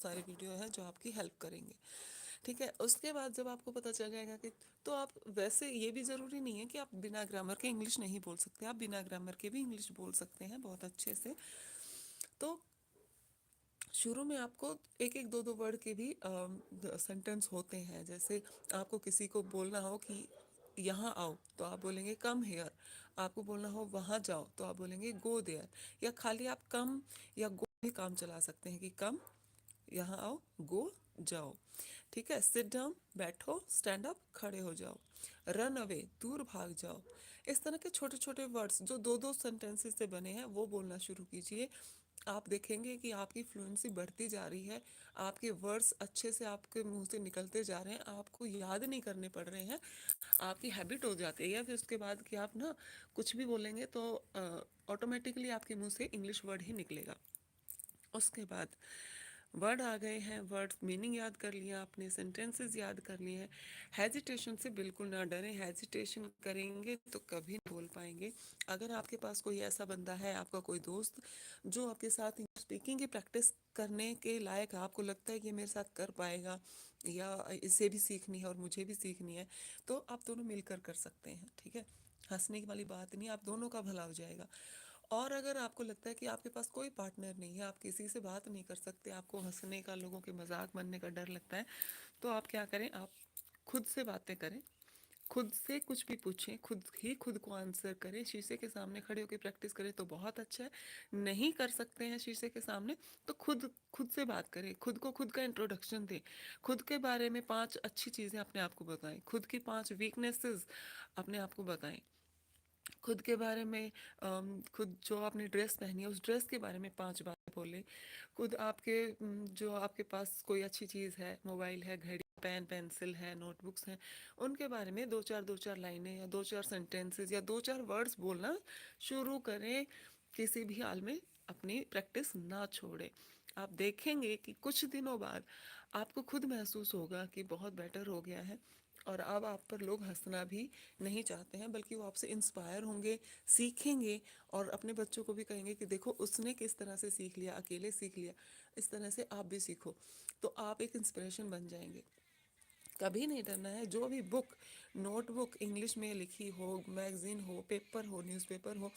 सारे वीडियो है जो आपकी हेल्प करेंगे। ठीक है, उसके बाद जब आपको पता चल जाएगा कि, तो आप वैसे ये भी ज़रूरी नहीं है कि आप बिना ग्रामर के इंग्लिश नहीं बोल सकते, आप बिना ग्रामर के भी इंग्लिश बोल सकते हैं बहुत अच्छे से। तो शुरू में आपको एक एक दो दो वर्ड के भी सेंटेंस होते हैं। जैसे आपको किसी को बोलना हो कि यहाँ आओ तो आप बोलेंगे कम हेयर, आपको बोलना हो वहाँ जाओ तो आप बोलेंगे गो देयर, या खाली आप कम या गो भी काम चला सकते हैं कि कम यहाँ आओ गो जाओ। ठीक है, सिट डाउन बैठो, स्टैंड अप खड़े हो जाओ, रन अवे दूर भाग जाओ। इस तरह के छोटे छोटे वर्ड्स जो दो दो सेंटेंसेस से बने हैं वो बोलना शुरू कीजिए। आप देखेंगे कि आपकी फ्लुएंसी बढ़ती जा रही है, आपके वर्ड्स अच्छे से आपके मुंह से निकलते जा रहे हैं, आपको याद नहीं करने पड़ रहे हैं, आपकी हैबिट हो जाती है। फिर उसके बाद कि आप ना कुछ भी बोलेंगे तो ऑटोमेटिकली आपके मुंह से इंग्लिश वर्ड ही निकलेगा। उसके बाद वर्ड आ गए हैं, वर्ड मीनिंग याद कर लिया आपने, सेंटेंसेस याद कर लिए हैं। हेजिटेशन से बिल्कुल ना डरें, हेजिटेशन करेंगे तो कभी नहीं बोल पाएंगे। अगर आपके पास कोई ऐसा बंदा है, आपका कोई दोस्त जो आपके साथ स्पीकिंग की प्रैक्टिस करने के लायक है, आपको लगता है कि ये मेरे साथ कर पाएगा या इसे भी सीखनी है और मुझे भी सीखनी है, तो आप दोनों मिलकर कर सकते हैं। ठीक है, हंसने की वाली बात नहीं, आप दोनों का भला हो जाएगा। और अगर आपको लगता है कि आपके पास कोई पार्टनर नहीं है, आप किसी से बात नहीं कर सकते, आपको हंसने का, लोगों के मजाक बनने का डर लगता है, तो आप क्या करें, आप खुद से बातें करें, खुद से कुछ भी पूछें, खुद ही खुद को आंसर करें। शीशे के सामने खड़े होकर प्रैक्टिस करें तो बहुत अच्छा है। नहीं कर सकते हैं शीशे के सामने तो खुद खुद से बात करें, खुद को खुद का इंट्रोडक्शन दें, खुद के बारे में 5 अच्छी चीज़ें अपने आप को बताएं, खुद की 5 वीकनेसेस अपने आप को बताएं, खुद के बारे में खुद जो आपने ड्रेस पहनी है उस ड्रेस के बारे में 5 बातें बोले, खुद आपके जो आपके पास कोई अच्छी चीज़ है, मोबाइल है, घड़ी, पेन पेंसिल है, नोटबुक्स हैं, उनके बारे में दो चार लाइनें या दो चार सेंटेंसेस या दो चार वर्ड्स बोलना शुरू करें। किसी भी हाल में अपनी प्रैक्टिस ना छोड़ें। आप देखेंगे कि कुछ दिनों बाद आपको खुद महसूस होगा कि बहुत बेटर हो गया है, और अब आप पर लोग हंसना भी नहीं चाहते हैं, बल्कि वो आपसे इंस्पायर होंगे, सीखेंगे, और अपने बच्चों को भी कहेंगे कि देखो उसने किस तरह से सीख लिया, अकेले सीख लिया, इस तरह से आप भी सीखो। तो आप एक इंस्पिरेशन बन जाएंगे। कभी नहीं डरना है। जो भी बुक, नोटबुक इंग्लिश में लिखी हो, मैगजीन हो, पेपर हो, न्यूज़पेपर हो,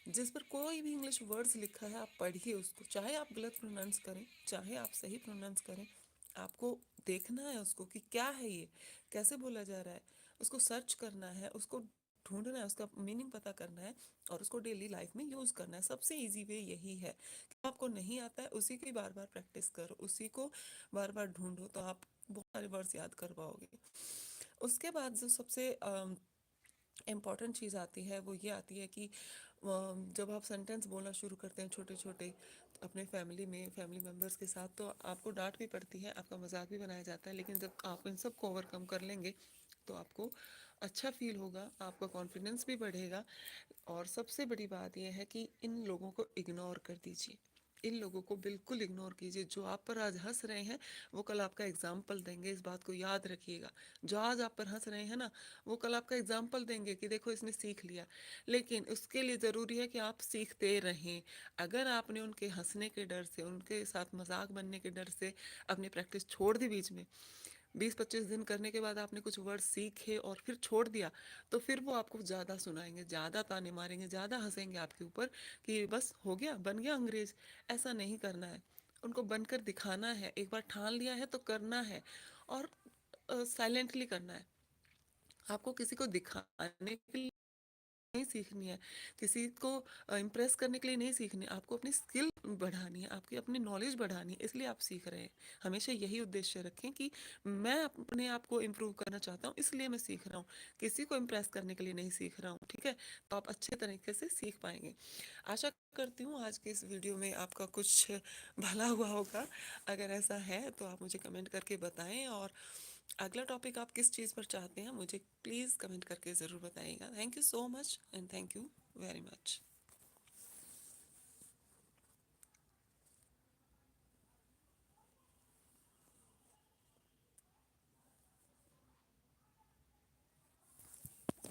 जिस पर कोई भी इंग्लिश वर्ड्स लिखा है, आप पढ़िए उसको, चाहे आप गलत प्रोनाउंस करें, चाहे आप सही प्रोनाउंस करें, आपको देखना है उसको कि क्या है ये, कैसे बोला जा रहा है, उसको सर्च करना है, उसको ढूंढना है, उसका मीनिंग पता करना है, और उसको डेली लाइफ में यूज़ करना है। सबसे इजी वे यही है कि आपको नहीं आता है उसी की बार बार प्रैक्टिस करो, उसी को बार बार ढूंढो, तो आप बहुत सारे वर्ड्स याद कर पाओगे। उसके बाद जो सबसे इम्पॉर्टेंट चीज़ आती है वो ये आती है कि जब आप सेंटेंस बोलना शुरू करते हैं छोटे छोटे अपने फैमिली में, फैमिली मेम्बर्स के साथ, तो आपको डांट भी पड़ती है, आपका मजाक भी बनाया जाता है, लेकिन जब आप इन सब को ओवरकम कर लेंगे तो आपको अच्छा फील होगा, आपका कॉन्फिडेंस भी बढ़ेगा। और सबसे बड़ी बात यह है कि इन लोगों को इग्नोर कर दीजिए, इन लोगों को बिल्कुल इग्नोर कीजिए। जो आप पर आज हंस रहे हैं वो कल आपका एग्जाम्पल देंगे, इस बात को याद रखिएगा। जो आज आप पर हंस रहे हैं ना, वो कल आपका एग्जाम्पल देंगे कि देखो इसने सीख लिया। लेकिन उसके लिए ज़रूरी है कि आप सीखते रहें। अगर आपने उनके हंसने के डर से, उनके साथ मजाक बनने के डर से अपनी प्रैक्टिस छोड़ दी बीच में, 20-25 दिन करने के बाद आपने कुछ वर्ड सीखे और फिर छोड़ दिया, तो फिर वो आपको ज़्यादा सुनाएंगे, ज़्यादा ताने मारेंगे, ज़्यादा हंसेंगे आपके ऊपर कि बस हो गया, बन गया अंग्रेज। ऐसा नहीं करना है, उनको बनकर दिखाना है। एक बार ठान लिया है तो करना है, और साइलेंटली करना है। आपको किसी को दिखाने के लिए नहीं सीखनी है, किसी को इम्प्रेस करने के लिए नहीं सीखनी है, आपको अपनी स्किल बढ़ानी है, आपकी अपनी नॉलेज बढ़ानी है, इसलिए आप सीख रहे हैं। हमेशा यही उद्देश्य रखें कि मैं अपने आप को इम्प्रूव करना चाहता हूँ, इसलिए मैं सीख रहा हूँ, किसी को इम्प्रेस करने के लिए नहीं सीख रहा हूँ। ठीक है, तो आप अच्छे तरीके से सीख पाएंगे। आशा करती हूँ आज के इस वीडियो में आपका कुछ भला हुआ होगा। अगर ऐसा है तो आप मुझे कमेंट करके बताएं, और अगला टॉपिक आप किस चीज़ पर चाहते हैं मुझे प्लीज़ कमेंट करके ज़रूर बताइएगा। Thank you so much and thank you very much.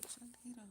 चल ही रहा